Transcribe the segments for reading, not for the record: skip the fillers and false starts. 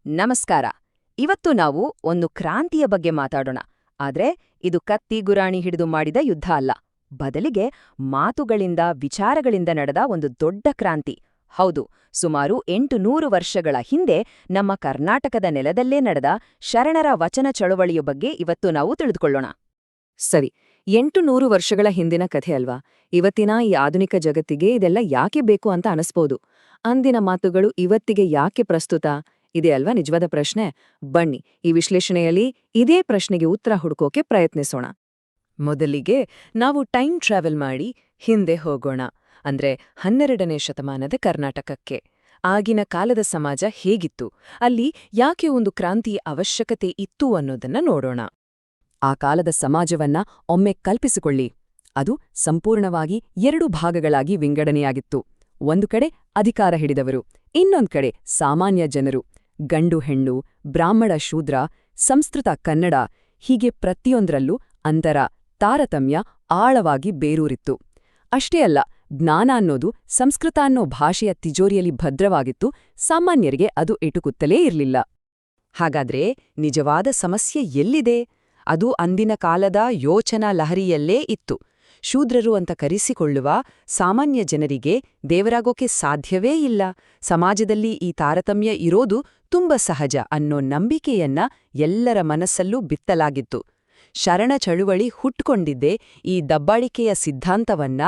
ನಮಸ್ಕಾರ. ಇವತ್ತು ನಾವು ಒಂದು ಕ್ರಾಂತಿಯ ಬಗ್ಗೆ ಮಾತಾಡೋಣ. ಆದ್ರೆ ಇದು ಕತ್ತಿ ಗುರಾಣಿ ಹಿಡಿದು ಮಾಡಿದ ಯುದ್ಧ ಅಲ್ಲ. ಬದಲಿಗೆ ಮಾತುಗಳಿಂದ ವಿಚಾರಗಳಿಂದ ನಡೆದ ಒಂದು ದೊಡ್ಡ ಕ್ರಾಂತಿ. ಹೌದು, ಸುಮಾರು 800 ವರ್ಷಗಳ ಹಿಂದೆ ನಮ್ಮ ಕರ್ನಾಟಕದ ನೆಲದಲ್ಲೇ ನಡೆದ ಶರಣರ ವಚನ ಚಳುವಳಿಯ ಬಗ್ಗೆ ಇವತ್ತು ನಾವು ತಿಳಿದುಕೊಳ್ಳೋಣ. ಸರಿ, 800 ವರ್ಷಗಳ ಹಿಂದಿನ ಕಥೆ ಅಲ್ವಾ? ಇವತ್ತಿನ ಈ ಆಧುನಿಕ ಜಗತ್ತಿಗೆ ಇದೆಲ್ಲ ಯಾಕೆ ಬೇಕು ಅಂತ ಅನಿಸ್ಬೋದು. ಅಂದಿನ ಮಾತುಗಳು ಇವತ್ತಿಗೆ ಯಾಕೆ ಪ್ರಸ್ತುತ ಇದೆ ಅಲ್ವಾ ನಿಜವಾದ ಪ್ರಶ್ನೆ. ಬನ್ನಿ, ಈ ವಿಶ್ಲೇಷಣೆಯಲ್ಲಿ ಇದೇ ಪ್ರಶ್ನೆಗೆ ಉತ್ತರ ಹುಡುಕೋಕೆ ಪ್ರಯತ್ನಿಸೋಣ. ಮೊದಲಿಗೆ ನಾವು ಟೈಮ್ ಟ್ರಾವೆಲ್ ಮಾಡಿ ಹಿಂದೆ ಹೋಗೋಣ. ಅಂದ್ರೆ 12ನೇ ಶತಮಾನದ ಕರ್ನಾಟಕಕ್ಕೆ. ಆಗಿನ ಕಾಲದ ಸಮಾಜ ಹೇಗಿತ್ತು, ಅಲ್ಲಿ ಯಾಕೆ ಒಂದು ಕ್ರಾಂತಿಯ ಅವಶ್ಯಕತೆ ಇತ್ತು ಅನ್ನೋದನ್ನ ನೋಡೋಣ. ಆ ಕಾಲದ ಸಮಾಜವನ್ನ ಒಮ್ಮೆ ಕಲ್ಪಿಸಿಕೊಳ್ಳಿ. ಅದು ಸಂಪೂರ್ಣವಾಗಿ 2 ಭಾಗಗಳಾಗಿ ವಿಂಗಡಣೆಯಾಗಿತ್ತು. ಒಂದು ಕಡೆ ಅಧಿಕಾರ ಹಿಡಿದವರು, ಇನ್ನೊಂದು ಕಡೆ ಸಾಮಾನ್ಯ ಜನರು. ಗಂಡು ಹೆಣ್ಣು, ಬ್ರಾಹ್ಮಣ ಶೂದ್ರ, ಸಂಸ್ಕೃತ ಕನ್ನಡ, ಹೀಗೆ ಪ್ರತಿಯೊಂದರಲ್ಲೂ ಅಂತರ, ತಾರತಮ್ಯ ಆಳವಾಗಿ ಬೇರೂರಿತ್ತು. ಅಷ್ಟೇ ಅಲ್ಲ, ಜ್ಞಾನ ಅನ್ನೋದು ಸಂಸ್ಕೃತ ಅನ್ನೋ ಭಾಷೆಯ ತಿಜೋರಿಯಲ್ಲಿ ಭದ್ರವಾಗಿತ್ತು. ಸಾಮಾನ್ಯರಿಗೆ ಅದು ಎಟುಕುತ್ತಲೇ ಇರಲಿಲ್ಲ. ಹಾಗಾದ್ರೆ ನಿಜವಾದ ಸಮಸ್ಯೆ ಎಲ್ಲಿದೆ? ಅದು ಅಂದಿನ ಕಾಲದ ಯೋಚನಾ ಲಹರಿಯಲ್ಲೇ ಇತ್ತು. ಶೂದ್ರರು ಅಂತ ಕರೆಸಿಕೊಳ್ಳುವ ಸಾಮಾನ್ಯ ಜನರಿಗೆ ದೇವರಾಗೋಕೆ ಸಾಧ್ಯವೇ ಇಲ್ಲ, ಸಮಾಜದಲ್ಲಿ ಈ ತಾರತಮ್ಯ ಇರೋದು ತುಂಬ ಸಹಜ ಅನ್ನೋ ನಂಬಿಕೆಯನ್ನ ಎಲ್ಲರ ಮನಸ್ಸಲ್ಲೂ ಬಿತ್ತಲಾಗಿತ್ತು. ಶರಣ ಚಳುವಳಿ ಹುಟ್ಕೊಂಡಿದ್ದೇ ಈ ದಬ್ಬಾಳಿಕೆಯ ಸಿದ್ಧಾಂತವನ್ನ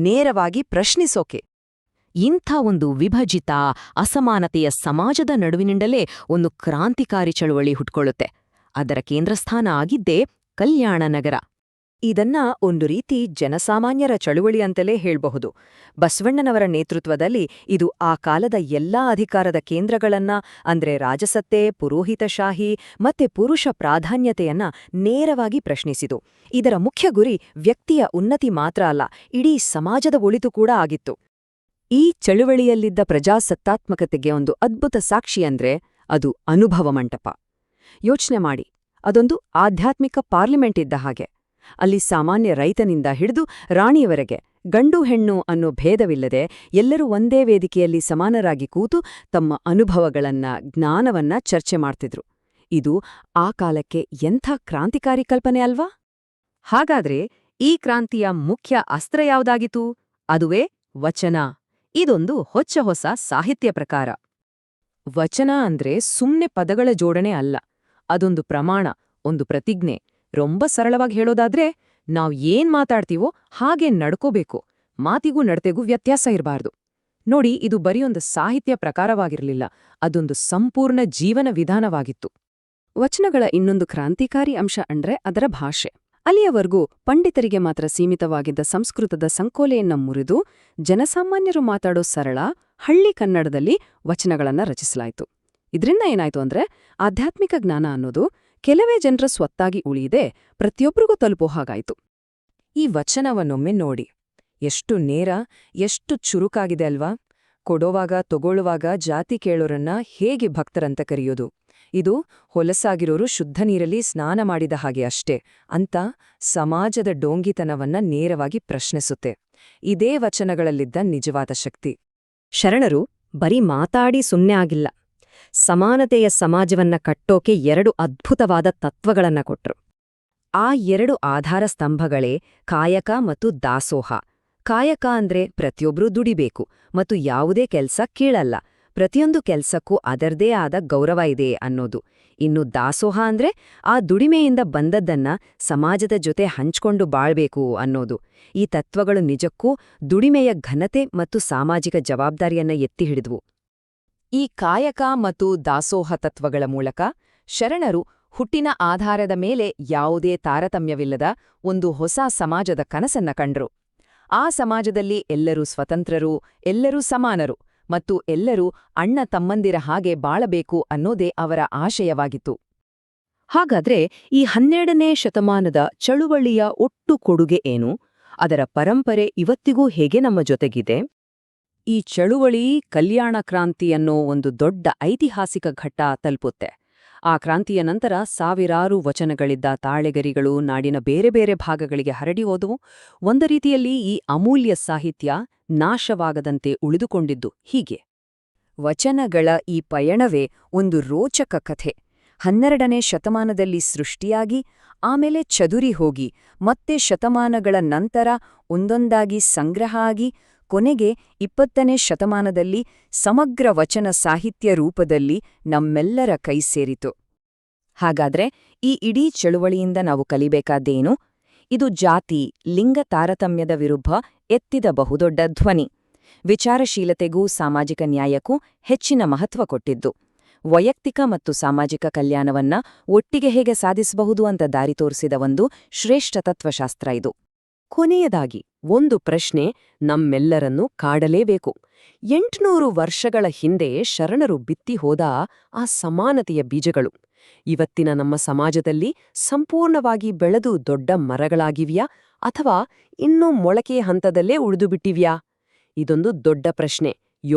ನೇರವಾಗಿ ಪ್ರಶ್ನಿಸೋಕೆ. ಇಂಥ ಒಂದು ವಿಭಜಿತ, ಅಸಮಾನತೆಯ ಸಮಾಜದ ನಡುವಿನಿಂದಲೇ ಒಂದು ಕ್ರಾಂತಿಕಾರಿ ಚಳುವಳಿ ಹುಟ್ಕೊಳ್ಳುತ್ತೆ. ಅದರ ಕೇಂದ್ರಸ್ಥಾನ ಆಗಿದ್ದೇ ಕಲ್ಯಾಣ ನಗರ. ಇದನ್ನ ಒಂದು ರೀತಿ ಜನಸಾಮಾನ್ಯರ ಚಳುವಳಿ ಅಂತಲೇ ಹೇಳ್ಬಹುದು. ಬಸವಣ್ಣನವರ ನೇತೃತ್ವದಲ್ಲಿ ಇದು ಆ ಕಾಲದ ಎಲ್ಲಾ ಅಧಿಕಾರದ ಕೇಂದ್ರಗಳನ್ನ, ಅಂದ್ರೆ ರಾಜಸತ್ತೆ, ಪುರೋಹಿತಶಾಹಿ ಮತ್ತೆ ಪುರುಷ ಪ್ರಾಧಾನ್ಯತೆಯನ್ನ ನೇರವಾಗಿ ಪ್ರಶ್ನಿಸಿತು. ಇದರ ಮುಖ್ಯ ಗುರಿ ವ್ಯಕ್ತಿಯ ಉನ್ನತಿ ಮಾತ್ರ ಅಲ್ಲ, ಇಡೀ ಸಮಾಜದ ಒಳಿತು ಕೂಡ ಆಗಿತ್ತು. ಈ ಚಳುವಳಿಯಲ್ಲಿದ್ದ ಪ್ರಜಾಸತ್ತಾತ್ಮಕತೆಗೆ ಒಂದು ಅದ್ಭುತ ಸಾಕ್ಷಿ ಅಂದ್ರೆ ಅದು ಅನುಭವ ಮಂಟಪ. ಯೋಚನೆ ಮಾಡಿ, ಅದೊಂದು ಆಧ್ಯಾತ್ಮಿಕ ಪಾರ್ಲಿಮೆಂಟ್ ಇದ್ದ ಹಾಗೆ. ಅಲ್ಲಿ ಸಾಮಾನ್ಯ ರೈತನಿಂದ ಹಿಡಿದು ರಾಣಿಯವರೆಗೆ ಗಂಡು ಹೆಣ್ಣು ಅನ್ನೋ ಭೇದವಿಲ್ಲದೆ ಎಲ್ಲರೂ ಒಂದೇ ವೇದಿಕೆಯಲ್ಲಿ ಸಮಾನರಾಗಿ ಕೂತು ತಮ್ಮ ಅನುಭವಗಳನ್ನ, ಜ್ಞಾನವನ್ನ ಚರ್ಚೆ ಮಾಡ್ತಿದ್ರು. ಇದು ಆ ಕಾಲಕ್ಕೆ ಎಂಥ ಕ್ರಾಂತಿಕಾರಿ ಕಲ್ಪನೆ ಅಲ್ವಾ? ಹಾಗಾದ್ರೆ ಈ ಕ್ರಾಂತಿಯ ಮುಖ್ಯ ಅಸ್ತ್ರ ಯಾವುದಾಗಿತು? ಅದುವೇ ವಚನ. ಇದೊಂದು ಹೊಸ ಸಾಹಿತ್ಯ ಪ್ರಕಾರ. ವಚನ ಅಂದ್ರೆ ಸುಮ್ನೆ ಪದಗಳ ಜೋಡಣೆ ಅಲ್ಲ, ಅದೊಂದು ಪ್ರಮಾಣ, ಒಂದು ಪ್ರತಿಜ್ಞೆ. ರೊಂಬ ಸರಳವಾಗಿ ಹೇಳೋದಾದ್ರೆ, ನಾವ್ ಏನ್ ಮಾತಾಡ್ತೀವೋ ಹಾಗೆ ನಡ್ಕೋಬೇಕು. ಮಾತಿಗೂ ನಡತೆಗೂ ವ್ಯತ್ಯಾಸ ಇರಬಾರ್ದು. ನೋಡಿ, ಇದು ಬರೀಯೊಂದು ಸಾಹಿತ್ಯ ಪ್ರಕಾರವಾಗಿರಲಿಲ್ಲ, ಅದೊಂದು ಸಂಪೂರ್ಣ ಜೀವನ ವಿಧಾನವಾಗಿತ್ತು. ವಚನಗಳ ಇನ್ನೊಂದು ಕ್ರಾಂತಿಕಾರಿ ಅಂಶ ಅಂದ್ರೆ ಅದರ ಭಾಷೆ. ಅಲ್ಲಿಯವರೆಗೂ ಪಂಡಿತರಿಗೆ ಮಾತ್ರ ಸೀಮಿತವಾಗಿದ್ದ ಸಂಸ್ಕೃತದ ಸಂಕೋಲೆಯನ್ನ ಮುರಿದು ಜನಸಾಮಾನ್ಯರು ಮಾತಾಡೋ ಸರಳ ಹಳ್ಳಿ ಕನ್ನಡದಲ್ಲಿ ವಚನಗಳನ್ನ ರಚಿಸಲಾಯಿತು. ಇದರಿಂದ ಏನಾಯ್ತು ಅಂದ್ರೆ, ಆಧ್ಯಾತ್ಮಿಕ ಜ್ಞಾನ ಅನ್ನೋದು ಕೆಲವೇ ಜನರ ಸ್ವತ್ತಾಗಿ ಉಳಿಯದೆ ಪ್ರತಿಯೊಬ್ಬರಿಗೂ ತಲುಪೋ ಹಾಗಾಯ್ತು. ಈ ವಚನವನ್ನೊಮ್ಮೆ ನೋಡಿ, ಎಷ್ಟು ನೇರ, ಎಷ್ಟು ಚುರುಕಾಗಿದೆ ಅಲ್ವಾ? ಕೊಡೋವಾಗ ತಗೊಳ್ಳುವಾಗ ಜಾತಿ ಕೇಳೋರನ್ನ ಹೇಗೆ ಭಕ್ತರಂತ ಕರೆಯೋದು, ಇದು ಹೊಲಸಾಗಿರೋರು ಶುದ್ಧ ನೀರಲ್ಲಿ ಸ್ನಾನ ಮಾಡಿದ ಹಾಗೆ ಅಷ್ಟೇ ಅಂತ ಸಮಾಜದ ಡೋಂಗಿತನವನ್ನ ನೇರವಾಗಿ ಪ್ರಶ್ನಿಸುತ್ತೆ. ಇದೇ ವಚನಗಳಲ್ಲಿದ್ದ ನಿಜವಾದ ಶಕ್ತಿ. ಶರಣರು ಬರೀ ಮಾತಾಡಿ ಸುಮ್ಮನೆ ಆಗಿಲ್ಲ, ಸಮಾನತೆಯ ಸಮಾಜವನ್ನ ಕಟ್ಟೋಕೆ 2 ಅದ್ಭುತವಾದ ತತ್ವಗಳನ್ನ ಕೊಟ್ರು. ಆ 2 ಆಧಾರ ಸ್ತಂಭಗಳೇ ಕಾಯಕ ಮತ್ತು ದಾಸೋಹ. ಕಾಯಕ ಅಂದ್ರೆ ಪ್ರತಿಯೊಬ್ರೂ ದುಡಿಬೇಕು ಮತ್ತು ಯಾವುದೇ ಕೆಲ್ಸ ಕೀಳಲ್ಲ, ಪ್ರತಿಯೊಂದು ಕೆಲ್ಸಕ್ಕೂ ಅದರದೇ ಆದ ಗೌರವ ಇದೆ ಅನ್ನೋದು. ಇನ್ನು ದಾಸೋಹ ಅಂದ್ರೆ ಆ ದುಡಿಮೆಯಿಂದ ಬಂದದ್ದನ್ನ ಸಮಾಜದ ಜೊತೆ ಹಂಚ್ಕೊಂಡು ಬಾಳ್ಬೇಕು ಅನ್ನೋದು. ಈ ತತ್ವಗಳು ನಿಜಕ್ಕೂ ದುಡಿಮೆಯ ಘನತೆ ಮತ್ತು ಸಾಮಾಜಿಕ ಜವಾಬ್ದಾರಿಯನ್ನ ಎತ್ತಿ ಹಿಡಿದ್ವು. ಈ ಕಾಯಕ ಮತ್ತು ದಾಸೋಹ ತತ್ವಗಳ ಮೂಲಕ ಶರಣರು ಹುಟ್ಟಿನ ಆಧಾರದ ಮೇಲೆ ಯಾವುದೇ ತಾರತಮ್ಯವಿಲ್ಲದ ಒಂದು ಹೊಸ ಸಮಾಜದ ಕನಸನ್ನ ಕಂಡ್ರು. ಆ ಸಮಾಜದಲ್ಲಿ ಎಲ್ಲರೂ ಸ್ವತಂತ್ರರು, ಎಲ್ಲರೂ ಸಮಾನರು ಮತ್ತು ಎಲ್ಲರೂ ಅಣ್ಣ ತಮ್ಮಂದಿರ ಹಾಗೆ ಬಾಳಬೇಕು ಅನ್ನೋದೇ ಅವರ ಆಶಯವಾಗಿತ್ತು. ಹಾಗಾದ್ರೆ ಈ 12ನೇ ಶತಮಾನದ ಚಳುವಳಿಯ ಒಟ್ಟು ಕೊಡುಗೆ ಏನು? ಅದರ ಪರಂಪರೆ ಇವತ್ತಿಗೂ ಹೇಗೆ ನಮ್ಮ ಜೊತೆಗಿದೆ? ಈ ಚಳುವಳಿ ಕಲ್ಯಾಣ ಕ್ರಾಂತಿ ಅನ್ನೋ ಒಂದು ದೊಡ್ಡ ಐತಿಹಾಸಿಕ ಘಟ್ಟ ತಲುಪುತ್ತೆ. ಆ ಕ್ರಾಂತಿಯ ನಂತರ ಸಾವಿರಾರು ವಚನಗಳಿದ್ದ ತಾಳೆಗರಿಗಳು ನಾಡಿನ ಬೇರೆ ಬೇರೆ ಭಾಗಗಳಿಗೆ ಹರಡಿ ಹೋದವು. ಒಂದು ರೀತಿಯಲ್ಲಿ ಈ ಅಮೂಲ್ಯ ಸಾಹಿತ್ಯ ನಾಶವಾಗದಂತೆ ಉಳಿದುಕೊಂಡಿದ್ದು ಹೀಗೆ. ವಚನಗಳ ಈ ಪಯಣವೇ ಒಂದು ರೋಚಕ ಕಥೆ. 12ನೇ ಶತಮಾನದಲ್ಲಿ ಸೃಷ್ಟಿಯಾಗಿ ಆಮೇಲೆ ಚದುರಿ ಹೋಗಿ ಮತ್ತೆ ಶತಮಾನಗಳ ನಂತರ ಒಂದೊಂದಾಗಿ ಸಂಗ್ರಹ ಆಗಿ ಕೊನೆಗೆ 20ನೇ ಶತಮಾನದಲ್ಲಿ ಸಮಗ್ರ ವಚನ ಸಾಹಿತ್ಯ ರೂಪದಲ್ಲಿ ನಮ್ಮೆಲ್ಲರ ಕೈ ಸೇರಿತು. ಹಾಗಾದ್ರೆ ಈ ಇಡೀ ಚಳುವಳಿಯಿಂದ ನಾವು ಕಲಿಬೇಕಾದ್ದೇನು? ಇದು ಜಾತಿ, ಲಿಂಗ ತಾರತಮ್ಯದ ವಿರುದ್ಧ ಎತ್ತಿದ ಬಹುದೊಡ್ಡ ಧ್ವನಿ. ವಿಚಾರಶೀಲತೆಗೂ ಸಾಮಾಜಿಕ ನ್ಯಾಯಕ್ಕೂ ಹೆಚ್ಚಿನ ಮಹತ್ವ ಕೊಟ್ಟಿದ್ದು. ವೈಯಕ್ತಿಕ ಮತ್ತು ಸಾಮಾಜಿಕ ಕಲ್ಯಾಣವನ್ನ ಒಟ್ಟಿಗೆ ಹೇಗೆ ಸಾಧಿಸಬಹುದು ಅಂತ ದಾರಿ ತೋರಿಸಿದ ಒಂದು ಶ್ರೇಷ್ಠ ತತ್ವಶಾಸ್ತ್ರ ಇದು. ಕೊನೆಯದಾಗಿ ಒಂದು ಪ್ರಶ್ನೆ ನಮ್ಮೆಲ್ಲರನ್ನೂ ಕಾಡಲೇಬೇಕು. 800 ವರ್ಷಗಳ ಹಿಂದೆ ಶರಣರು ಬಿತ್ತಿ ಹೋದ ಆ ಸಮಾನತೆಯ ಬೀಜಗಳು ಇವತ್ತಿನ ನಮ್ಮ ಸಮಾಜದಲ್ಲಿ ಸಂಪೂರ್ಣವಾಗಿ ಬೆಳೆದು ದೊಡ್ಡ ಮರಗಳಾಗಿವ್ಯಾ ಅಥವಾ ಇನ್ನೂ ಮೊಳಕೆಯ ಹಂತದಲ್ಲೇ ಉಳಿದುಬಿಟ್ಟಿವ್ಯಾ? ಇದೊಂದು ದೊಡ್ಡ ಪ್ರಶ್ನೆ.